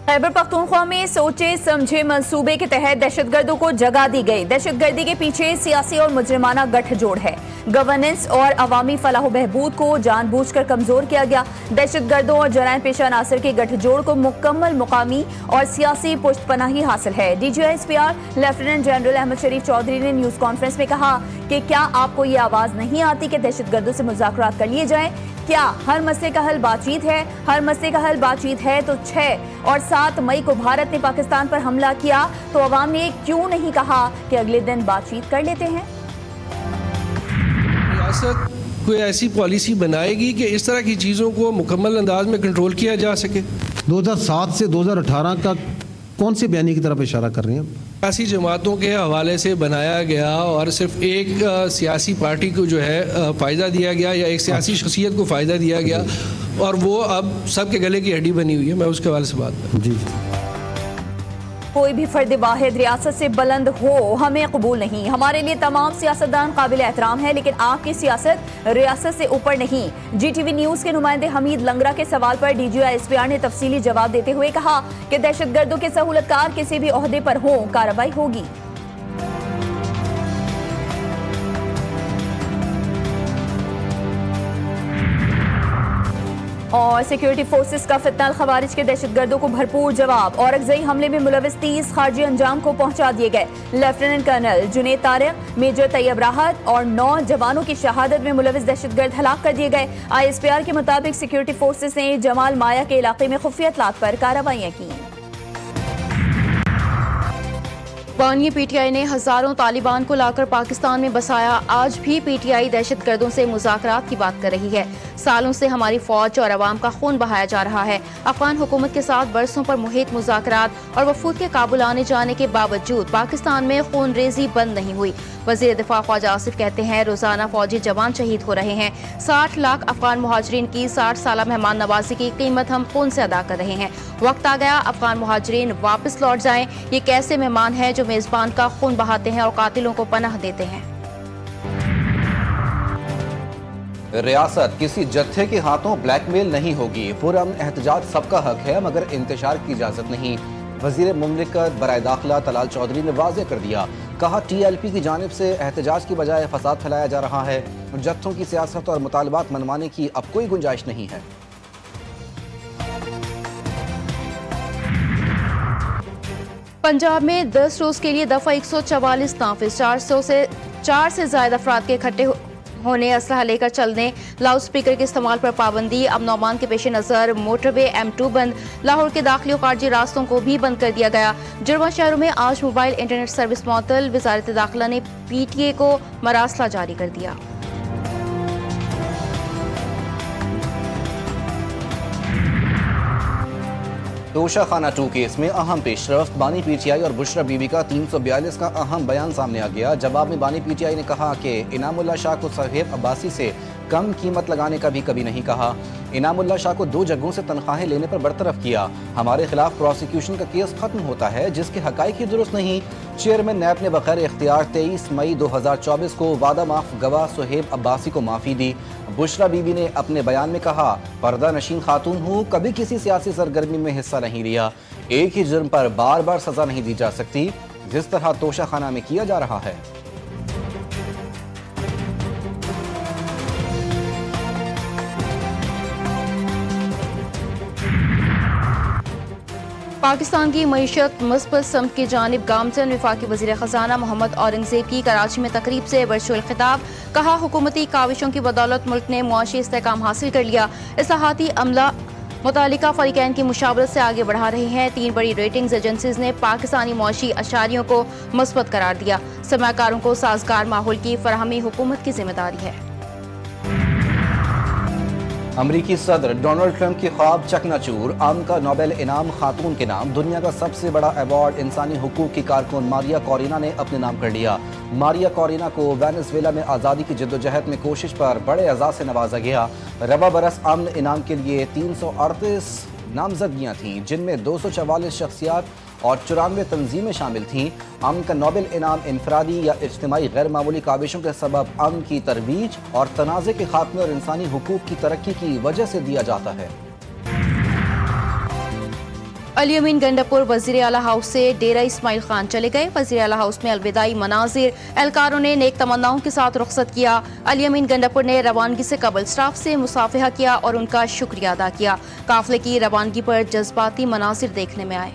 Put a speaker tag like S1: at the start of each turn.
S1: खैबर पख्तूनख्वा में सोचे समझे मंसूबे के तहत दहशतगर्दों को जगह दी गई। दहशतगर्दी के पीछे सियासी और मुजरिमाना गठजोड़ है। गवर्नेंस और अवामी फलाह बहबूद को जानबूझकर कमजोर किया गया। दहशतगर्दों और जराइम पेशा अनासर के गठजोड़ को मुकम्मल मुकामी और सियासी पुष्टपनाही हासिल है। DGI-SPR लेफ्टिनेंट जनरल अहमद शरीफ चौधरी ने न्यूज कॉन्फ्रेंस में कहा कि क्या आपको ये आवाज नहीं आती कि दहशतगर्दों से मुज़ाकरात कर लिए जाएं? क्या हर मसले का हल बातचीत है? हर मसले का हल बातचीत है तो 6 और 7 मई को भारत ने पाकिस्तान पर हमला किया तो अवाम ने क्यों नहीं कहा कि अगले दिन बातचीत कर लेते हैं?
S2: रियासत कोई ऐसी पॉलिसी बनाएगी कि इस तरह की चीज़ों को मुकम्मल अंदाज में कंट्रोल किया जा सके।
S3: 2007 से 2018 का कौन से बयानी की तरफ इशारा कर रहे हैं?
S2: सियासी जमातों के हवाले से बनाया गया और सिर्फ एक सियासी पार्टी को जो है फ़ायदा दिया गया या एक सियासी शख्सियत को फ़ायदा दिया गया और वो अब सबके गले की हड्डी बनी हुई है। मैं उसके हवाले से बात करूँ।
S3: जी,
S1: कोई भी फर्द वाहिद रियासत से बुलंद हो हमें कबूल नहीं। हमारे लिए तमाम सियासतदान काबिल एहतराम है, लेकिन आपकी सियासत रियासत से ऊपर नहीं। GTV न्यूज के नुमाइंदे हमीद लंगरा के सवाल पर DGI-SPR ने तफसीली जवाब देते हुए कहा कि दहशतगर्दों के सहूलतकार किसी भी ओहदे पर हों, कार्रवाई होगी। और सिक्योरिटी फोर्सेस का फितनल खवारिज के दहशतगर्दों को भरपूर जवाब। औरकजई हमले में मुलविस 30 खारजी अंजाम को पहुंचा दिए गए। Lieutenant colonel Junaid Tariq, major Tayyab Rahat और 9 जवानों की शहादत में मुलविस दहशतगर्द हलाक कर दिए गए। ISPR के मुताबिक सिक्योरिटी फोर्सेस ने जमाल माया के इलाके में खुफिया इत्तलात पर कार्रवाइयां की। बानिया PTI ने हजारों तालिबान को लाकर पाकिस्तान में बसाया। आज भी PTI दहशतगर्दों से मुज़ाकरात की बात कर रही है। सालों से हमारी फौज और अवाम का खून बहाया जा रहा है। अफगान हुकूमत के साथ बरसों पर मुहित मुज़ाकरात और वफूद के काबुल आने जाने के बावजूद पाकिस्तान में खून रेजी बंद नहीं हुई। वज़ीर दिफा ख्वाजा आसिफ कहते हैं रोजाना फौजी जवान शहीद हो रहे हैं। 60 लाख अफगान मुहाजिरीन की 60 साल मेहमान नवाजी की कीमत हम खून से अदा कर रहे हैं। वक्त आ गया अफगान मुहाजिरीन वापस लौट जाएं। ये कैसे मेहमान हैं जो मेजबान का खून बहाते हैं और कातिलों को पनाह देते हैं।
S4: रियासत किसी जत्थे के हाथों ब्लैकमेल नहीं होगी। पुरअमन एहतजाज सबका हक है मगर इंतशार की इजाजत नहीं। वजीर मुमलिकत बराए दाखिला तलाल चौधरी ने वाज़ेह कर दिया। कहा TLP की जानिब से एहतजाज की बजाय फसाद फैलाया जा रहा है। जत्थों की सियासत और मुतालबात मनवाने की अब कोई गुंजाइश नहीं है।
S1: पंजाब में 10 रोज के लिए दफा 144 नाफिज। 4 से ज्यादा अफराद के इकट्ठे होने, असलहा लेकर चलने, लाउड स्पीकर के इस्तेमाल पर पाबंदी। अब नौमान के पेश नज़र मोटरवे M2 बंद। लाहौर के दाखिली और खारजी रास्तों को भी बंद कर दिया गया। जुड़वा शहरों में आज मोबाइल इंटरनेट सर्विस मुअत्तल। वजारत दाखिला ने PTA को मरासला जारी कर दिया।
S4: तोशा खाना 2 केस में अहम पेशरफ्त। बानी PTI और बुशरा बीबी का 342 का अहम बयान सामने आ गया। जवाब में बानी PTI ने कहा कि इनामुल्लाह शाह को सुहेब अब्बासी से कम कीमत लगाने का भी कभी नहीं कहा। इनामुल्लाह शाह को 2 जगहों से तनख्वाहें लेने पर बरतरफ किया। हमारे खिलाफ प्रोसिक्यूशन का केस खत्म होता है जिसके हकाइक की दुरुस्त नहीं। चेयरमैन नैब ने बगैर इख्तियार 23 मई 2024 को वादा माफ गवाह सुहेब अब्बासी को माफ़ी दी। बुशरा बीबी ने अपने बयान में कहा पर्दा नशीन खातून हूँ, कभी किसी सियासी सरगर्मी में हिस्सा नहीं लिया। एक ही जुर्म पर बार बार सजा नहीं दी जा सकती जिस तरह तोशा खाना में किया जा रहा है।
S1: पाकिस्तान की मईशत मुस्बत सम्त की जानिब गामजन। वफाकी वज़ीर ख़जाना मोहम्मद औरंगज़ेब की कराची में तकरीब से वर्चुअल खिताब। कहा हुकूमती काविशों की बदौलत मुल्क ने मुआशी इस्तेहकाम हासिल कर लिया। इस्लाहाती अमला मुतालिका फ़रीक़ैन की मुशावरत से आगे बढ़ा रहे हैं। 3 बड़ी रेटिंग्स एजेंसीज ने पाकिस्तानी मुआशी अशारियों को मुस्बत करार दिया। सरमायाकारों को साजगार माहौल की फराहमी हुकूमत की जिम्मेदारी है।
S4: अमरीकी सदर डोनाल्ड ट्रंप की ख्वाब चकनाचूर। आम का नोबेल इनाम खातून के नाम। दुनिया का सबसे बड़ा अवार्ड इंसानी हुकूक की कारकुन मारिया कोरिना ने अपने नाम कर लिया। मारिया कोरिना को वेनेजुएला में आज़ादी की जद्दोजहद में कोशिश पर बड़े एजाज़ से नवाजा गया। रबा बरस अमन इनाम के लिए 338 नामजदगियाँ थीं जिनमें 244 शख्सियात और 94 तंजीमें शामिल थीं। अमन का नोबेल इनाम इनफरादी या इज्तिमाई गैर मामूली काविशों के सबब अमन की तरवीज और तनाज़े के खात्मे और इंसानी हुकूक की तरक्की की वजह से दिया जाता है।
S5: अली अमीन गंडापुर वजीर आला हाउस से डेरा इस्माइल खान चले गए। वजीर आला हाउस में अलविदाई मनाजिर, एहलकारों ने नेक तमन्नाओं के साथ रुखसत किया। अली अमीन गंडापुर ने रवानगी से कबल स्टाफ से मुसाफिहा किया और उनका शुक्रिया अदा किया। काफिले की रवानगी पर जज्बाती मनाजिर देखने में आए।